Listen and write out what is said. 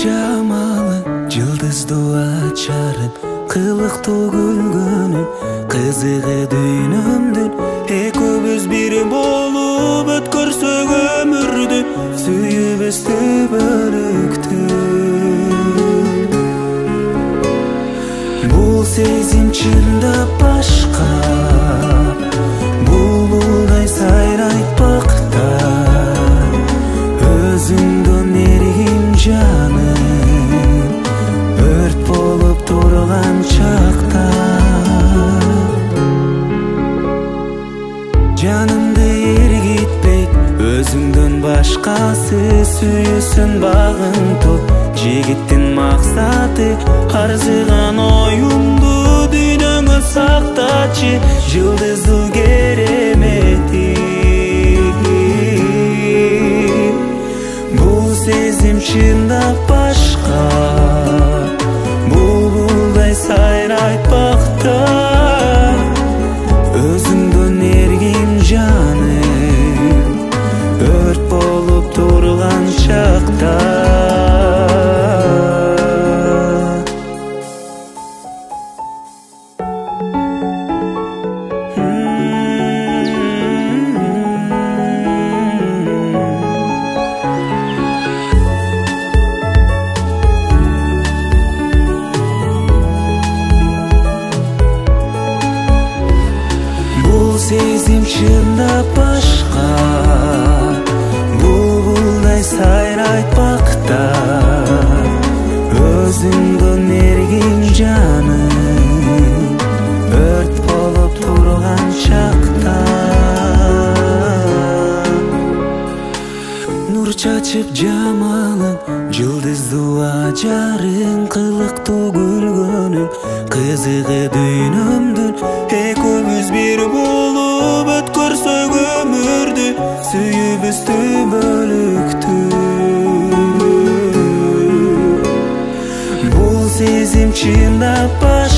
жамалың, жылдыздуу ачарың, кылыктуу күлгөнүң, кызыгы дүйнөмдүн. Экөөбүз бир болуп өткөрсөк өмүрдү, сүйүбүздү бөлүктү. Бул сезим чындап башка, булбулдай сайрайт бакта. Өзүңдөн эргим жаным, өрт болуп турган чакта. Жанымды эргитпейт өзүңдөн башкасы, сүйүүсүн багың топ. Жигиттин максаты арзыган оюңду дүйнөңө сактачы, жылдыздуу керемети. Бул сезим чындап башка, булбулдай сайрайт бакта. Өзүңдөн эргим жаным, өрт болуп турган чакта. Сезим чындап башка, булбулдай сайрайт бакта. Өзүңдөн эргим жаным, өрт болуп турган чакта. Нур чачып жамалың, жылдыздуу ажарың, кылыктуу күлгөнүң, кызыгы дүйнөмдүн. Экөөбүз бир болуп өткөрсөк өмүрдү, сүйүбүздү бөлүктү. Бул сезим чындап башка.